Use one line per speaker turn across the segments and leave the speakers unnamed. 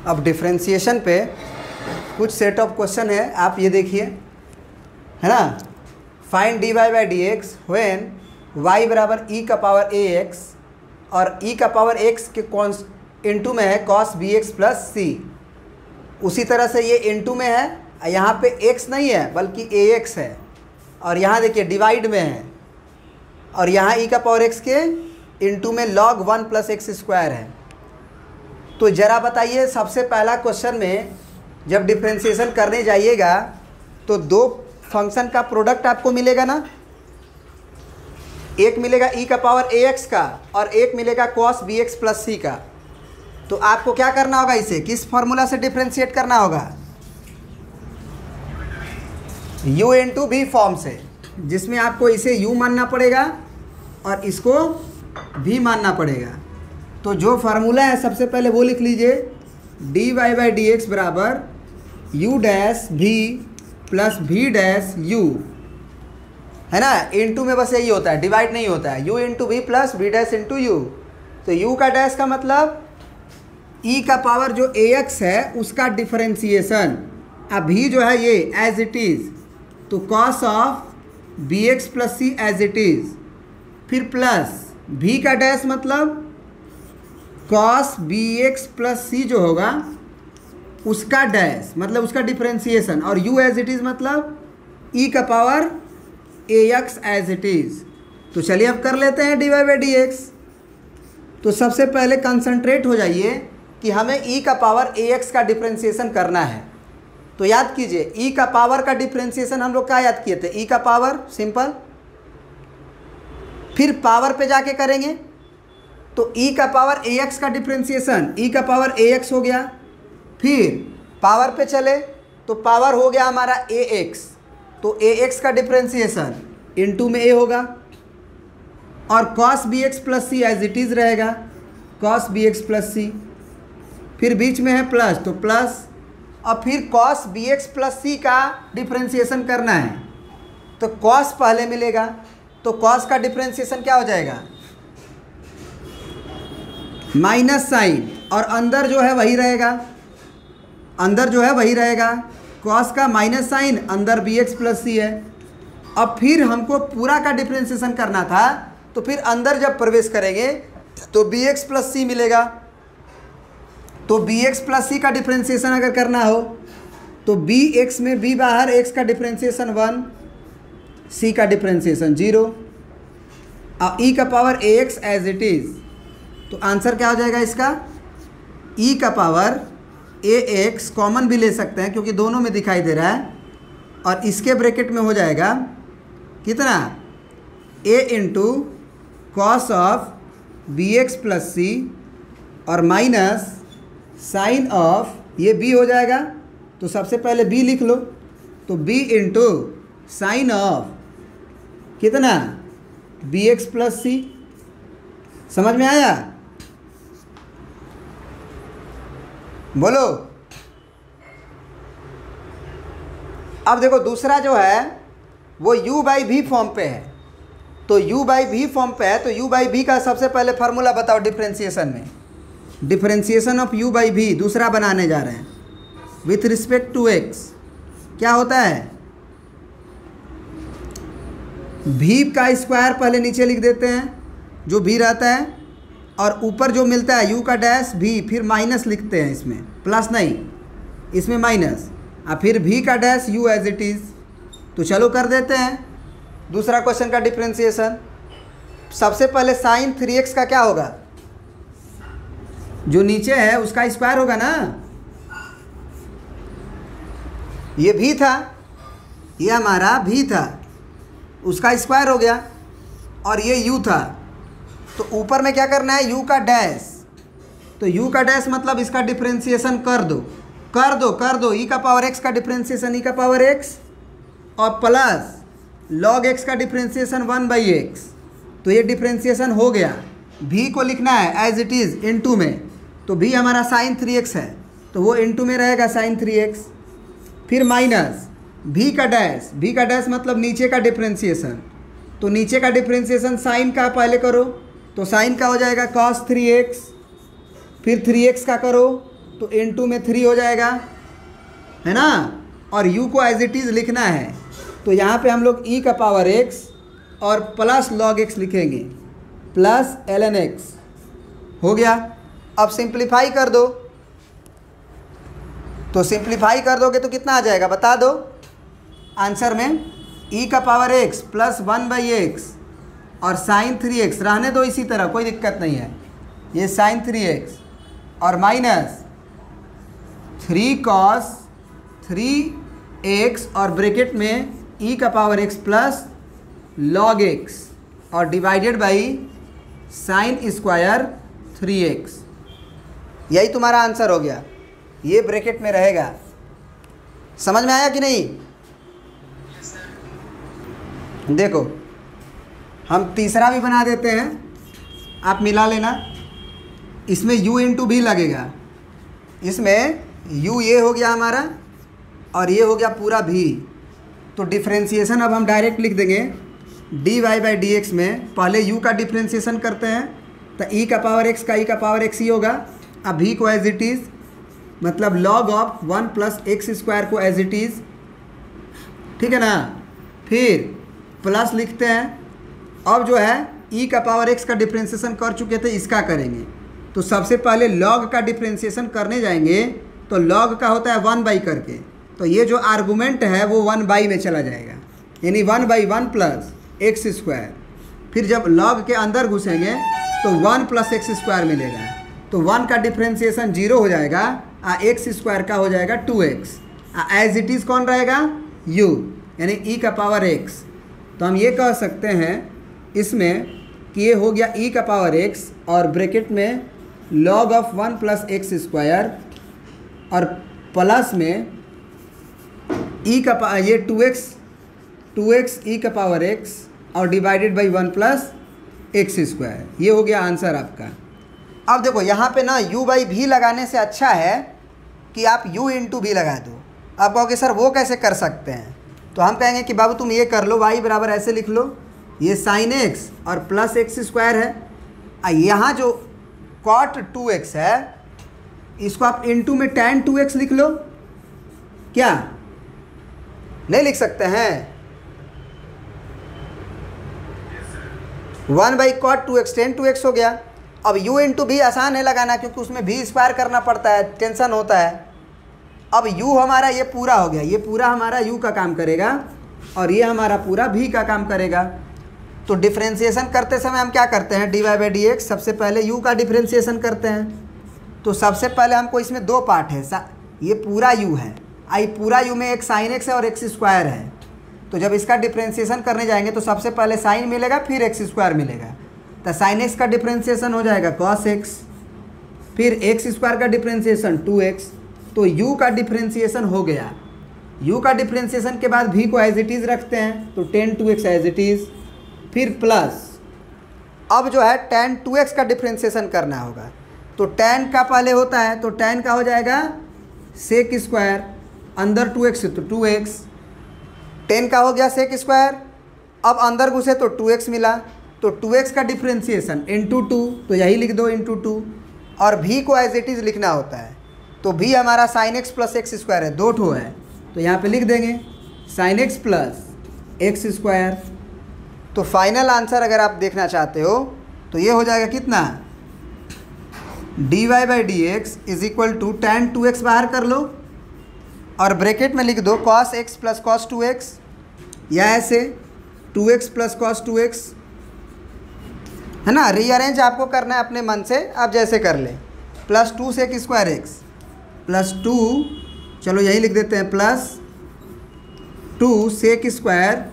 अब डिफरेंशिएशन पे कुछ सेट ऑफ क्वेश्चन है, आप ये देखिए, है ना। Find dy by D x when y बराबर e का पावर ax और e का पावर x के इनटू में है cos bx प्लस c। उसी तरह से ये इनटू में है, यहाँ पे x नहीं है बल्कि ax है, और यहाँ देखिए डिवाइड में है, और यहाँ e का पावर x के इनटू में log 1 प्लस एक्स स्क्वायर है। तो ज़रा बताइए, सबसे पहला क्वेश्चन में जब डिफ्रेंशिएशन करने जाइएगा तो दो फंक्शन का प्रोडक्ट आपको मिलेगा ना, एक मिलेगा e का पावर ax का और एक मिलेगा cos bx प्लस c का। तो आपको क्या करना होगा, इसे किस फार्मूला से डिफ्रेंशिएट करना होगा, u इंटू v फॉर्म से, जिसमें आपको इसे u मानना पड़ेगा और इसको v मानना पड़ेगा। तो जो फार्मूला है सबसे पहले वो लिख लीजिए, dy बाई डी एक्स बराबर u dash v plus v dash u, है ना। इनटू में बस यही होता है, डिवाइड नहीं होता है, u into v plus v dash into u. तो u का डैश का मतलब e का पावर जो ax है उसका डिफरेंशिएशन, अब v जो है ये एज इट इज़, तो cos of bx plus c as it is, फिर प्लस v का डैश मतलब cos bx प्लस c जो होगा उसका डैश मतलब उसका डिफरेंशिएशन, और u एज इट इज़ मतलब e का power ax as it is. तो चलिए अब कर लेते हैं dy बाई डी एक्स। तो सबसे पहले कंसंट्रेट हो जाइए कि हमें e का पावर ax का डिफरेंशिएशन करना है। तो याद कीजिए, e का पावर का डिफरेंशिएशन हम लोग क्या याद किए थे, e का पावर सिंपल, फिर पावर पे जाके करेंगे तो e का पावर ax का डिफरेंशिएशन e का पावर ax हो गया, फिर पावर पे चले तो पावर हो गया हमारा ax, तो ax का डिफरेंशिएशन इनटू में a होगा, और cos bx plus c as it is रहेगा, cos bx प्लस c, फिर बीच में है प्लस तो प्लस, और फिर cos bx प्लस c का डिफरेंशिएशन करना है तो cos पहले मिलेगा, तो cos का डिफरेंशिएशन क्या हो जाएगा, माइनस साइन, और अंदर जो है वही रहेगा, अंदर जो है वही रहेगा, cos का माइनस साइन, अंदर bx प्लस c है। अब फिर हमको पूरा का डिफरेंशिएशन करना था, तो फिर अंदर जब प्रवेश करेंगे तो bx प्लस c मिलेगा। तो bx प्लस c का डिफरेंशिएशन अगर करना हो तो bx में b बाहर, x का डिफरेंशिएशन 1, c का डिफरेंशिएशन 0, और e का power ax as it is. तो आंसर क्या हो जाएगा इसका, e का पावर ax कॉमन भी ले सकते हैं क्योंकि दोनों में दिखाई दे रहा है, और इसके ब्रैकेट में हो जाएगा कितना, a into cos of bx plus c और माइनस साइन ऑफ, ये b हो जाएगा, तो सबसे पहले b लिख लो, तो b इंटू साइन ऑफ कितना, bx प्लस c। समझ में आया, बोलो। अब देखो दूसरा जो है वो u बाई वी फॉर्म पे है, तो u बाई वी फॉर्म पे है, तो u बाई वी का सबसे पहले फार्मूला बताओ डिफरेंशिएशन में, differentiation of u by v दूसरा बनाने जा रहे हैं विथ रिस्पेक्ट टू x। क्या होता है, v का स्क्वायर पहले नीचे लिख देते हैं जो v रहता है, और ऊपर जो मिलता है u का डैश v, फिर माइनस लिखते हैं, इसमें प्लस नहीं, इसमें माइनस, और फिर v का dash u as it is. तो चलो कर देते हैं दूसरा क्वेश्चन का डिफरेंशिएशन। सबसे पहले साइन 3x का क्या होगा, जो नीचे है उसका स्क्वायर होगा ना, ये v था, ये हमारा v था, उसका स्क्वायर हो गया, और ये u था, तो ऊपर में क्या करना है, u का डैश, तो u का डैश मतलब इसका डिफरेंशिएशन कर दो e का पावर x का डिफरेंशिएशन e का पावर x, और प्लस log x का डिफरेंशिएशन 1 बाई एक्स। तो ये डिफरेंशिएशन हो गया, v को लिखना है एज इट इज़ इनटू में, तो v हमारा साइन 3x है तो वो इनटू में रहेगा साइन 3x, फिर माइनस v का डैश मतलब नीचे का डिफरेंशिएशन, तो नीचे का डिफरेंशिएशन साइन का पहले करो, तो साइन का हो जाएगा cos 3x, फिर 3x का करो तो इनटू में 3 हो जाएगा, है ना। और u को एज इट इज़ लिखना है, तो यहाँ पे हम लोग e का पावर x और प्लस log x लिखेंगे, प्लस ln x हो गया। अब सिंप्लीफाई कर दो, तो सिंप्लीफाई कर दोगे तो कितना आ जाएगा बता दो आंसर में। e का पावर x प्लस 1/x और साइन 3x, रहने दो इसी तरह, कोई दिक्कत नहीं है, ये साइन 3x और माइनस 3 cos 3x और ब्रैकेट में e का power x plus log x और divided by sine square 3x। यही तुम्हारा आंसर हो गया, ये ब्रैकेट में रहेगा। समझ में आया कि नहीं? देखो हम तीसरा भी बना देते हैं, आप मिला लेना। इसमें u इंटू भी लगेगा, इसमें u ये हो गया हमारा और ये हो गया पूरा v। तो डिफ्रेंशिएशन अब हम डायरेक्ट लिख देंगे dy/dx में। पहले u का डिफ्रेंशिएशन करते हैं, तो e का पावर x का e का पावर x ही होगा। अब v को एज इट इज़, मतलब log ऑफ 1 + x² को एज इट इज़, ठीक है ना। फिर प्लस लिखते हैं। अब जो है e का पावर x का डिफ्रेंशिएशन कर चुके थे, इसका करेंगे। तो सबसे पहले log का डिफ्रेंशिएशन करने जाएंगे, तो log का होता है 1/, करके, तो ये जो आर्गूमेंट है वो 1/, में चला जाएगा, यानी 1/1 + x²। फिर जब log के अंदर घुसेंगे तो 1 + x² मिलेगा, तो 1 का डिफ्रेंशिएशन 0 हो जाएगा, x² का हो जाएगा 2x। एज इट इज़ कौन रहेगा? u, यानी e का पावर x। तो हम ये कह सकते हैं इसमें कि ये हो गया e का पावर x और ब्रैकेट में log ऑफ 1 + x² और प्लस में e का ये 2x e का पावर x और डिवाइडेड बाई 1 + x²। ये हो गया आंसर आपका। अब देखो यहाँ पे ना u/v लगाने से अच्छा है कि आप u इंटू v लगा दो। आप कहोगे सर वो कैसे कर सकते हैं, तो हम कहेंगे कि बाबू तुम ये कर लो, y बराबर ऐसे लिख लो, ये साइन x और प्लस x² है। यहाँ जो cot 2x है इसको आप इंटू में tan 2x लिख लो, क्या नहीं लिख सकते हैं? 1/cot 2x tan 2x हो गया। अब u इंटू भी आसान है लगाना, क्योंकि उसमें v² करना पड़ता है, टेंशन होता है। अब u हमारा ये पूरा हो गया, ये पूरा हमारा u का काम करेगा और ये हमारा पूरा v का काम करेगा। तो डिफ्रेंशिएशन करते समय हम क्या करते हैं, dy/dx, सबसे पहले u का डिफ्रेंशिएशन करते हैं। तो सबसे पहले हमको इसमें 2 पार्ट है, ये पूरा u है, आई पूरा u में एक साइन x है और x² है। तो जब इसका डिफ्रेंशिएशन करने जाएंगे तो सबसे पहले साइन मिलेगा, फिर x² मिलेगा। तो साइन x का डिफ्रेंशिएशन हो जाएगा cos x, फिर x² का डिफ्रेंशिएशन 2x। तो u का डिफ्रेंशिएशन हो गया। u का डिफ्रेंशिएशन के बाद v को एज इट इज़ रखते हैं, तो tan 2x as it is, फिर प्लस अब जो है tan 2x का डिफ्रेंशिएशन करना होगा। तो tan का पहले होता है, तो tan का हो जाएगा sec², अंदर 2x तो 2x, tan का हो गया sec²। अब अंदर घुसे तो 2x मिला, तो 2x का डिफ्रेंशिएशन इंटू 2, तो यही लिख दो इंटू 2। और v को एज इट इज़ लिखना होता है, तो v हमारा साइन x प्लस x² है, 2 ठो है, तो यहाँ पे लिख देंगे साइन x प्लस x²। तो फाइनल आंसर अगर आप देखना चाहते हो तो ये हो जाएगा कितना, dy/dx is equal to tan 2x बाहर कर लो और ब्रैकेट में लिख दो cos x plus cos 2x, या ऐसे 2x प्लस cos 2x, है ना। रीअरेंज आपको करना है अपने मन से, आप जैसे कर ले, प्लस 2 sec² x प्लस 2, चलो यही लिख देते हैं, plus 2 sec²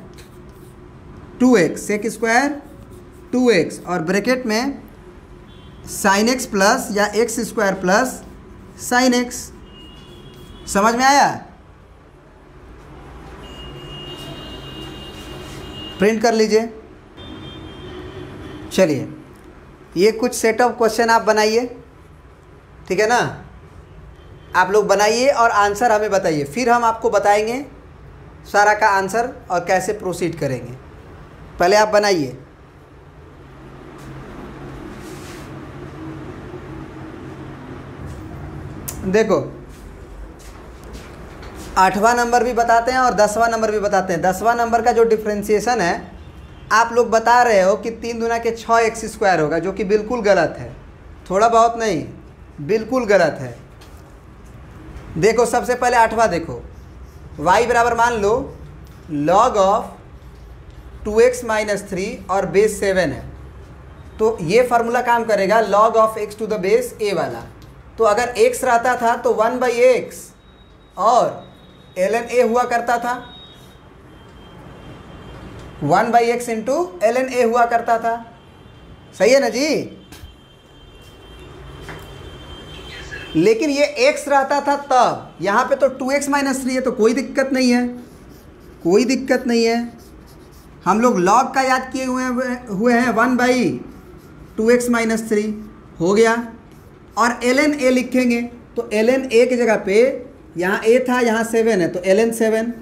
2x sec² 2x और ब्रैकेट में साइन x प्लस या x² प्लस साइन x। समझ में आया? प्रिंट कर लीजिए। चलिए ये कुछ सेट ऑफ क्वेश्चन आप बनाइए, ठीक है ना। आप लोग बनाइए और आंसर हमें बताइए, फिर हम आपको बताएंगे सारा का आंसर और कैसे प्रोसीड करेंगे। पहले आप बनाइए। देखो 8वां नंबर भी बताते हैं और 10वां नंबर भी बताते हैं। 10वां नंबर का जो डिफ्रेंशिएशन है आप लोग बता रहे हो कि 3 दूना के 6x² होगा, जो कि बिल्कुल गलत है, थोड़ा बहुत नहीं, बिल्कुल गलत है। देखो सबसे पहले 8वां देखो, y बराबर मान लो log ऑफ 2x - 3 और बेस 7 है, तो ये फार्मूला काम करेगा log of x to the base a वाला। तो अगर x रहता था तो 1/x और ln a हुआ करता था, 1/x इंटू ln a हुआ करता था। सही है ना जी? लेकिन ये x रहता था तब, यहाँ पे तो 2x - 3 है, तो कोई दिक्कत नहीं है, कोई दिक्कत नहीं है। हम लोग log का याद किए हुए हैं 1/2x - 3 हो गया, और ln a लिखेंगे तो ln a की जगह पे यहाँ a था, यहाँ 7 है, तो ln 7।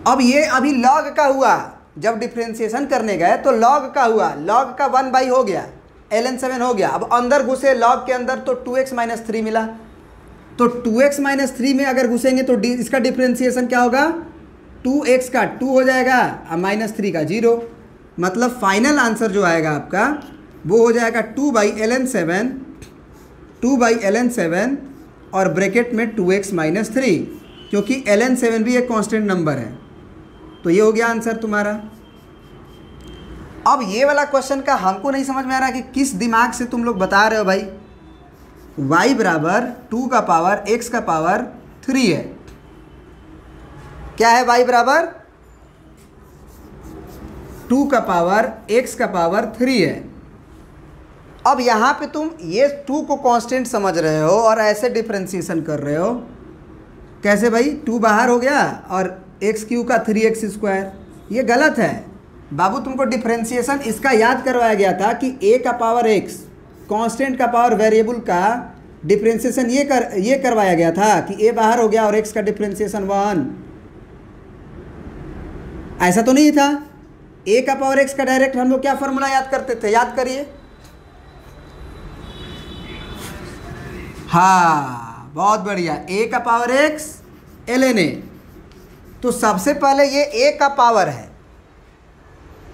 अब ये अभी log का हुआ, जब डिफ्रेंशिएशन करने गए तो log का हुआ, log का 1/, हो गया, ln 7 हो गया। अब अंदर घुसे log के अंदर तो 2x - 3 मिला, तो 2x - 3 में अगर घुसेंगे तो इसका डिफ्रेंशिएशन क्या होगा, 2x का 2 हो जाएगा और -3 का 0। मतलब फाइनल आंसर जो आएगा आपका वो हो जाएगा 2/ln 7, 2/ln 7 और ब्रैकेट में 2x - 3, क्योंकि ln 7 भी एक कांस्टेंट नंबर है। तो ये हो गया आंसर तुम्हारा। अब ये वाला क्वेश्चन का हमको नहीं समझ में आ रहा कि किस दिमाग से तुम लोग बता रहे हो भाई। y बराबर 2 का पावर x का पावर 3 है। क्या है? y बराबर 2 का पावर x का पावर 3 है। अब यहाँ पे तुम ये 2 को कांस्टेंट समझ रहे हो और ऐसे डिफ्रेंशिएशन कर रहे हो। कैसे भाई? 2 बाहर हो गया और x³ का 3x², ये गलत है बाबू। तुमको डिफ्रेंशिएशन इसका याद करवाया गया था कि a का पावर x, कांस्टेंट का पावर वेरिएबल का डिफ्रेंशिएशन ये करवाया गया था कि a बाहर हो गया और x का डिफ्रेंशिएशन 1। ऐसा तो नहीं था। a का पावर x का डायरेक्ट हम लोग क्या फॉर्मूला याद करते थे? याद करिए। हाँ बहुत बढ़िया, a का पावर x ln a। तो सबसे पहले ये a का पावर है,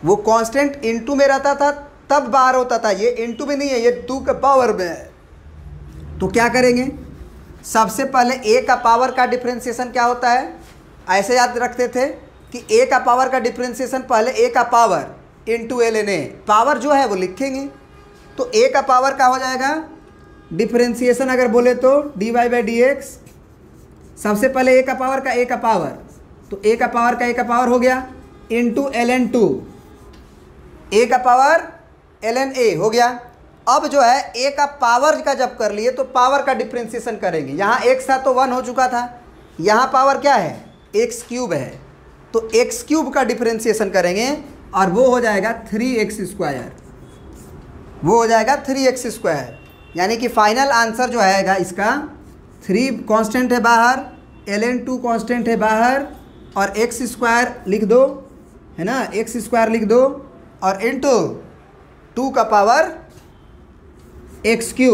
वो कांस्टेंट इनटू में रहता था तब बाहर होता था, ये इनटू में नहीं है, ये 2 का पावर में है। तो क्या करेंगे? सबसे पहले a का पावर का डिफ्रेंशिएशन क्या होता है? ऐसे याद रखते थे कि a का पावर का डिफ्रेंशिएशन पहले a का power into ln a, power जो है वो लिखेंगे। तो a का पावर का हो जाएगा डिफ्रेंशिएशन, अगर बोले तो dy/dx। सबसे पहले a का पावर का a का पावर, तो a का पावर का a का पावर हो गया इनटू ln 2, a का पावर ln a हो गया। अब जो है a का पावर का जब कर लिए तो पावर का डिफ्रेंशिएशन करेंगे। यहाँ x था तो 1 हो चुका था, यहाँ पावर क्या है? x³ है, तो x³ का डिफ्रेंशिएशन करेंगे और वो हो जाएगा 3x², वो हो जाएगा 3x²। यानी कि फाइनल आंसर जो आएगा इसका 3 कांस्टेंट है बाहर, ln 2 कांस्टेंट है बाहर, और x² लिख दो, है ना, x² लिख दो और इनटू 2 का पावर x³।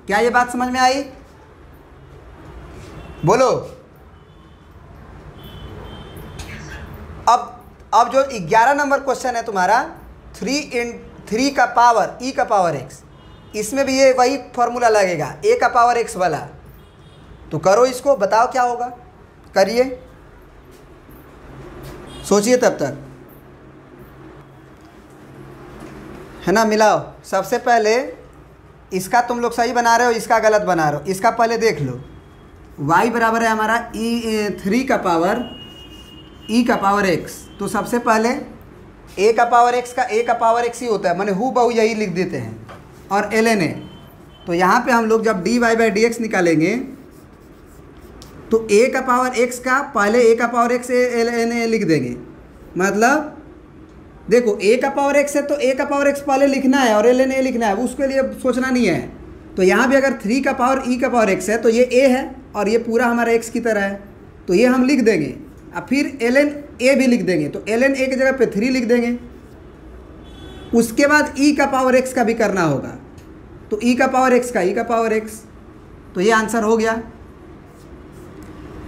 क्या ये बात समझ में आई? बोलो। अब जो 11 नंबर क्वेश्चन है तुम्हारा, 3 का पावर e का पावर x, इसमें भी ये वही फॉर्मूला लगेगा, a का पावर x वाला। तो करो इसको, बताओ क्या होगा, करिए, सोचिए तब तक, है ना। मिलाओ। सबसे पहले इसका तुम लोग सही बना रहे हो, इसका गलत बना रहे हो। इसका पहले देख लो, y बराबर है हमारा 3 का पावर e का पावर x। तो सबसे पहले a का पावर x का a का पावर x ही होता है, माने हु बहु यही लिख देते हैं, और ln a। तो यहाँ पे हम लोग जब dy/dx निकालेंगे तो a का पावर x का पहले a का पावर x ln a लिख देंगे। मतलब देखो a का पावर x है तो a का पावर x पहले लिखना है और ln a लिखना है, उसके लिए सोचना नहीं है। तो यहाँ भी अगर 3 का पावर e का पावर x है तो ये a है और ये पूरा हमारा x की तरह है, तो ये हम लिख देंगे। अब फिर ln a भी लिख देंगे, तो ln a की जगह पे 3 लिख देंगे। उसके बाद e का पावर x का भी करना होगा, तो e का पावर x का e का पावर x, तो ये आंसर हो गया।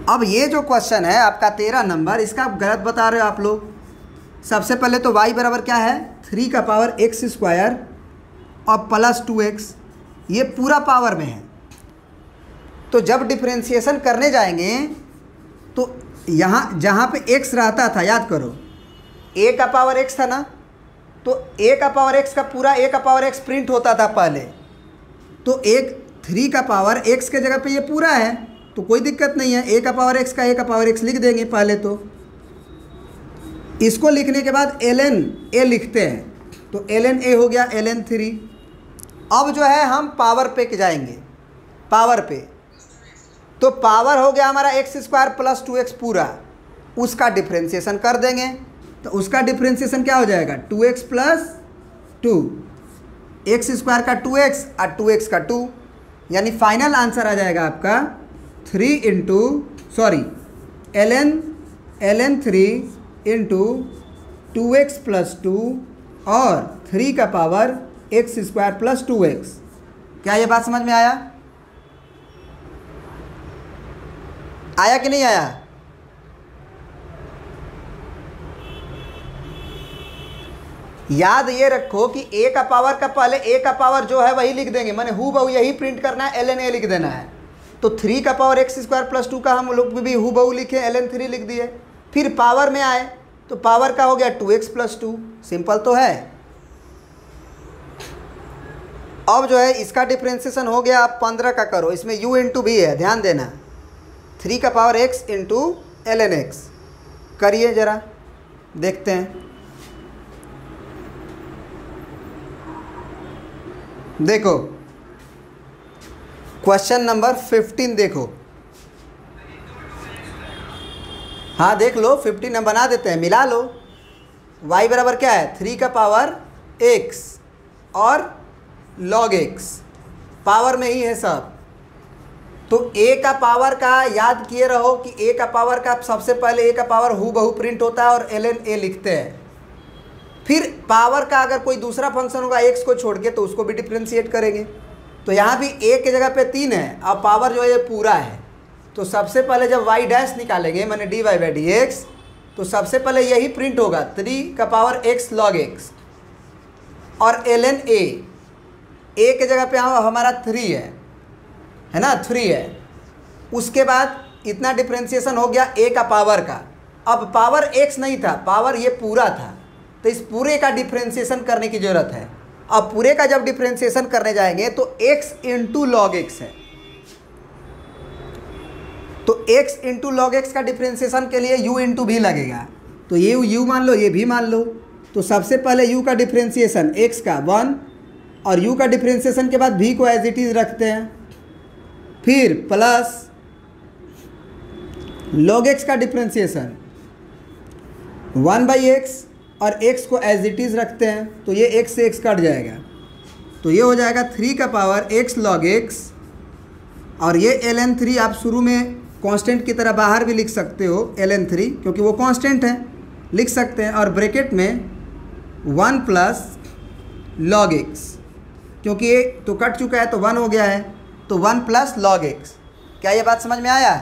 अब ये जो क्वेश्चन है आपका 13 नंबर, इसका आप गलत बता रहे हो आप लोग। सबसे पहले तो y बराबर क्या है, 3 का पावर x स्क्वायर और प्लस 2x, ये पूरा पावर में है। तो जब डिफरेंशिएशन करने जाएंगे तो यहाँ जहाँ पे x रहता था, याद करो a का पावर x था ना, तो a का पावर x का पूरा a का पावर x प्रिंट होता था पहले। तो एक 3 का पावर x के जगह पे ये पूरा है, तो कोई दिक्कत नहीं है, a का पावर x का a का पावर x लिख देंगे पहले। तो इसको लिखने के बाद ln a लिखते हैं, तो ln a हो गया ln 3। अब जो है हम पावर पे जाएंगे, पावर पे, तो पावर हो गया हमारा x स्क्वायर प्लस 2x पूरा, उसका डिफ्रेंशिएशन कर देंगे। तो उसका डिफ्रेंशिएशन क्या हो जाएगा, 2x प्लस 2, x स्क्वायर का 2x और 2x का 2, यानी फाइनल आंसर आ जाएगा आपका 3 into ln 3 into 2x plus 2 और 3 का power x square plus 2x। क्या ये बात समझ में आया? आया कि नहीं आया? याद ये रखो कि a का पावर का पहले a का पावर जो है वही लिख देंगे, माने हूबहू यही प्रिंट करना है, ln a लिख देना है। तो 3 का पावर x स्क्वायर प्लस 2 का हम लोग भी हूबहू लिखे, ln 3 लिख दिए। फिर पावर में आए तो पावर का हो गया 2x प्लस 2, सिंपल तो है। अब जो है इसका डिफ्रेंशिएशन हो गया, आप 15 का करो, इसमें u इंटू भी है, ध्यान देना, 3 का power x into ln x करिए जरा, देखते हैं। देखो क्वेश्चन नंबर 15 देखो, हाँ देख लो, 15 हम बना देते हैं, मिला लो। y बराबर क्या है, 3 का पावर x और log x, पावर में ही है सब। तो a का पावर का याद किए रहो कि a का पावर का सबसे पहले a का पावर हूबहू प्रिंट होता है और ln a लिखते हैं। फिर पावर का अगर कोई दूसरा फंक्शन होगा x को छोड़ के तो उसको भी डिफ्रेंशिएट करेंगे। तो यहाँ भी a के जगह पे 3 है, अब पावर जो है ये पूरा है। तो सबसे पहले जब y डैश निकालेंगे, मैंने dy बाई dx, तो सबसे पहले यही प्रिंट होगा, 3 का पावर x log x और ln a के जगह पे हमारा 3 है ना, 3 है। उसके बाद इतना डिफ्रेंशिएशन हो गया a का पावर का। अब पावर x नहीं था, पावर ये पूरा था, तो इस पूरे का डिफ्रेंशिएशन करने की ज़रूरत है। अब पूरे का जब डिफ्रेंशिएशन करने जाएंगे तो x इंटू लॉग एक्स है, तो x इंटू लॉग एक्स का डिफ्रेंशिएशन के लिए u इंटू भी लगेगा। तो ये u मान लो, ये भी मान लो। तो सबसे पहले u का डिफ्रेंशिएशन x का 1 और u का डिफ्रेंशिएशन के बाद v को एज इट इज़ रखते हैं, फिर प्लस log x का डिफ्रेंशिएशन 1 बाई एक्स और x को एज इट इज़ रखते हैं, तो ये x से x कट जाएगा, तो ये हो जाएगा 3 का पावर x log x और ये ln 3 आप शुरू में कांस्टेंट की तरह बाहर भी लिख सकते हो, ln 3 क्योंकि वो कांस्टेंट है, लिख सकते हैं। और ब्रैकेट में 1 प्लस log x, क्योंकि ये तो कट चुका है तो 1 हो गया है, तो 1 प्लस log x। क्या ये बात समझ में आया?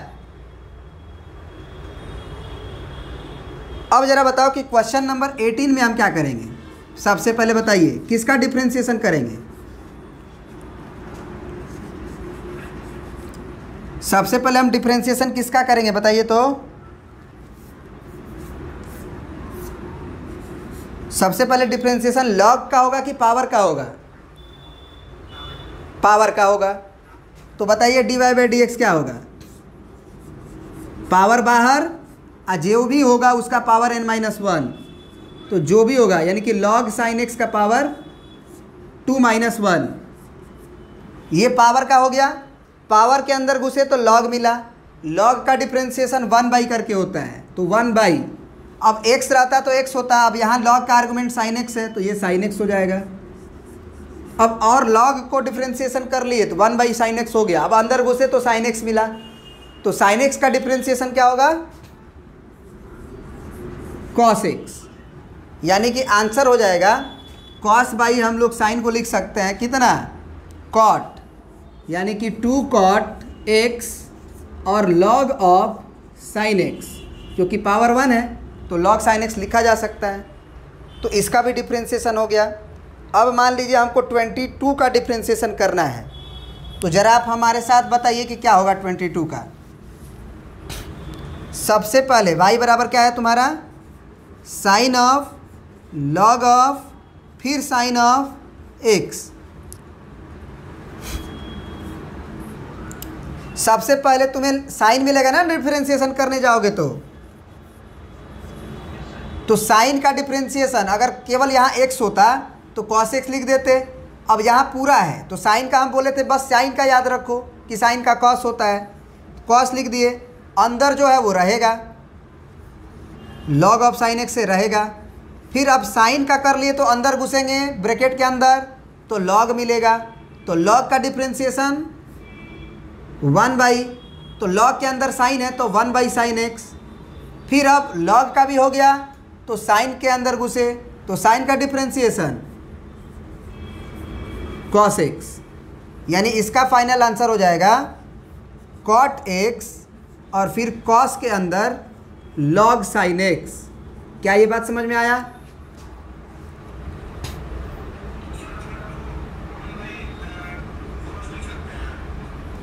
अब ज़रा बताओ कि क्वेश्चन नंबर 18 में हम क्या करेंगे। सबसे पहले बताइए किसका डिफ्रेंशिएशन करेंगे। सबसे पहले हम डिफ्रेंशिएशन किसका करेंगे बताइए तो। सबसे पहले डिफ्रेंशिएशन लॉग का होगा कि पावर का होगा? पावर का होगा। तो बताइए dy बाई dx क्या होगा? पावर बाहर और जो भी होगा उसका पावर n-1, तो जो भी होगा यानी कि log sin x का पावर 2-1, ये पावर का हो गया। पावर के अंदर घुसे तो log मिला, log का डिफ्रेंशिएशन 1 बाई करके होता है, तो 1 बाई, अब x रहता तो x होता, अब यहाँ log का आर्गुमेंट sin x है तो ये sin x हो जाएगा। अब और log को डिफ्रेंशिएशन कर लिए तो 1 बाई sin x हो गया, अब अंदर घुसे तो sin x मिला, तो sin x का डिफ्रेंशिएशन क्या होगा? cos x, यानी कि आंसर हो जाएगा cos बाई, हम लोग साइन को लिख सकते हैं कितना, cot, यानी कि 2 cot x और log ऑफ sin x, क्योंकि पावर 1 है तो log sin x लिखा जा सकता है। तो इसका भी डिफ्रेंशिएशन हो गया। अब मान लीजिए हमको 22 का डिफ्रेंशिएशन करना है, तो ज़रा आप हमारे साथ बताइए कि क्या होगा 22 का। सबसे पहले y बराबर क्या है तुम्हारा, साइन ऑफ लॉग ऑफ फिर साइन ऑफ x। सबसे पहले तुम्हें साइन मिलेगा ना डिफरेंशिएशन करने जाओगे तो साइन का डिफरेंशिएशन अगर केवल यहाँ x होता तो cos x लिख देते। अब यहाँ पूरा है तो साइन का हम बोले थे बस साइन का याद रखो कि साइन का cos होता है, cos लिख दिए। अंदर जो है वो रहेगा log ऑफ साइन x से रहेगा। फिर अब साइन का कर लिए तो अंदर घुसेंगे ब्रैकेट के अंदर तो log मिलेगा। तो log का डिफरेंशिएशन 1/, तो log के अंदर साइन है तो 1/sin x। फिर अब log का भी हो गया तो साइन के अंदर घुसे तो साइन का डिफरेंशिएशन cos x, यानी इसका फाइनल आंसर हो जाएगा cot x और फिर cos के अंदर log sin x। क्या ये बात समझ में आया?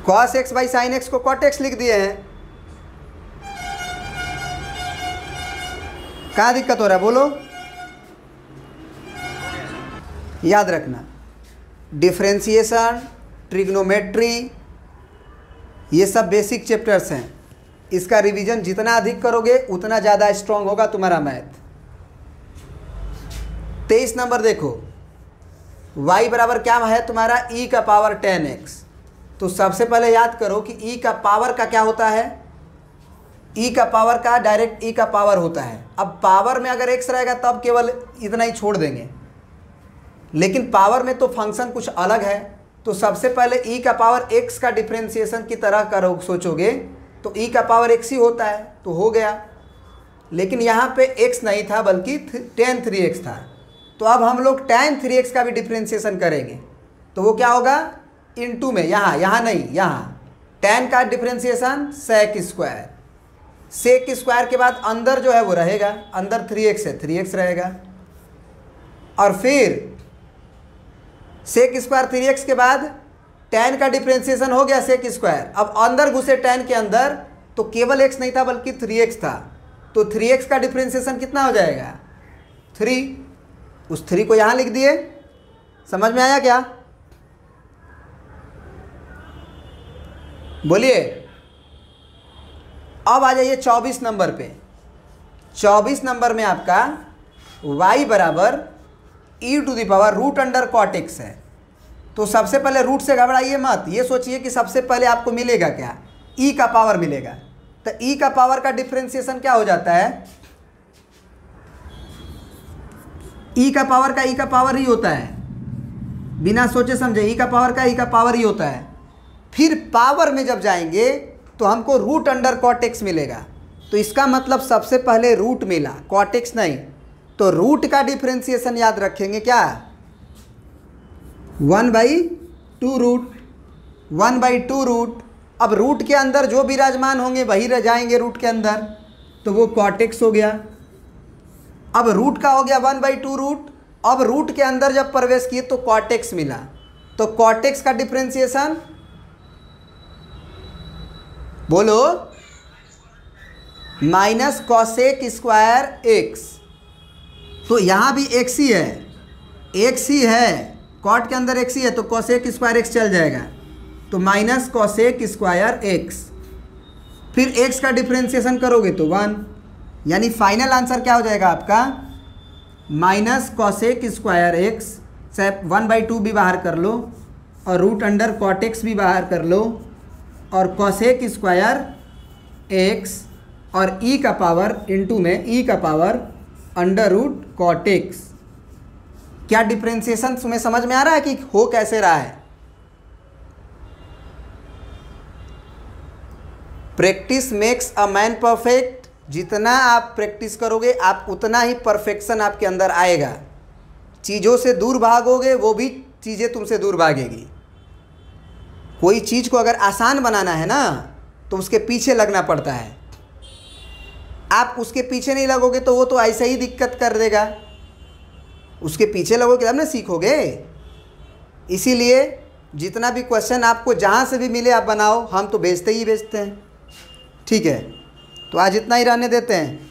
cos x by sin x को cot x लिख दिए हैं। कहाँ दिक्कत हो रहा है बोलो? याद रखना डिफरेंशिएशन, ट्रिग्नोमेट्री, ये सब बेसिक चैप्टर्स हैं। इसका रिवीजन जितना अधिक करोगे उतना ज़्यादा स्ट्रांग होगा तुम्हारा मैथ। 23 नंबर देखो, y बराबर क्या है तुम्हारा e का पावर 10x। तो सबसे पहले याद करो कि e का पावर का क्या होता है, e का पावर का डायरेक्ट e का पावर होता है। अब पावर में अगर x रहेगा तब केवल इतना ही छोड़ देंगे, लेकिन पावर में तो फंक्शन कुछ अलग है। तो सबसे पहले e का पावर x का डिफरेंशिएशन की तरह करो सोचोगे तो e का पावर x ही होता है तो हो गया। लेकिन यहाँ पे x नहीं था बल्कि tan 3x था। तो अब हम लोग tan 3x का भी डिफरेंशिएशन करेंगे तो वो क्या होगा, इनटू में यहाँ नहीं, यहाँ tan का differentiation sec square, sec square के बाद अंदर जो है वो रहेगा, अंदर 3x है 3x रहेगा। और फिर sec स्क्वायर 3x के बाद tan का डिफरेंशिएशन हो गया sec स्क्वायर। अब अंदर घुसे tan के अंदर तो केवल x नहीं था बल्कि 3x था। तो 3x का डिफरेंशिएशन कितना हो जाएगा, 3। उस 3 को यहाँ लिख दिए। समझ में आया क्या? बोलिए। अब आ जाइए 24 नंबर पे। 24 नंबर में आपका y बराबर e to the power root under cot x है। तो सबसे पहले रूट से घबराइए मत, ये सोचिए कि सबसे पहले आपको मिलेगा क्या, e का पावर मिलेगा। तो e का पावर का डिफरेंशिएशन क्या हो जाता है, e का पावर ही होता है। बिना सोचे समझे e का पावर ही होता है। फिर पावर में जब जाएंगे तो हमको रूट अंडर कॉट x मिलेगा। तो इसका मतलब सबसे पहले रूट मिला, कॉट x नहीं। तो रूट का डिफरेंशिएशन याद रखेंगे क्या, 1/2 रूट, 1/2 रूट। अब रूट के अंदर जो विराजमान होंगे वही रह जाएंगे रूट के अंदर, तो वो कॉट x हो गया। अब रूट का हो गया 1/2 रूट। अब रूट के अंदर जब प्रवेश किए तो कॉट x मिला। तो कॉट x का डिफरेंशिएशन बोलो, माइनस कॉसेक स्क्वायर x। तो यहाँ भी x ही है, कॉट के अंदर x ही है तो कॉसेक स्क्वायर x चल जाएगा। तो माइनस कॉसेक स्क्वायर x, फिर x का डिफरेंशिएशन करोगे तो 1, यानी फाइनल आंसर क्या हो जाएगा आपका, माइनस कॉसेक स्क्वायर x से 1/2 भी बाहर कर लो और रूट अंडर कॉट x भी बाहर कर लो और कॉसेक स्क्वायर x और e का पावर इनटू में e का power under root cot x। क्या डिफरेंशिएशन तुम्हें समझ में आ रहा है कि हो कैसे रहा है? Practice makes a man perfect. जितना आप प्रैक्टिस करोगे आप उतना ही परफेक्शन आपके अंदर आएगा। चीज़ों से दूर भागोगे वो भी चीज़ें तुमसे दूर भागेगी। कोई चीज़ को अगर आसान बनाना है ना तो उसके पीछे लगना पड़ता है। आप उसके पीछे नहीं लगोगे तो वो तो ऐसे ही दिक्कत कर देगा। उसके पीछे लगोगे तब ना सीखोगे। इसीलिए जितना भी क्वेश्चन आपको जहाँ से भी मिले आप बनाओ, हम तो भेजते ही भेजते हैं। ठीक है, तो आज इतना ही रहने देते हैं।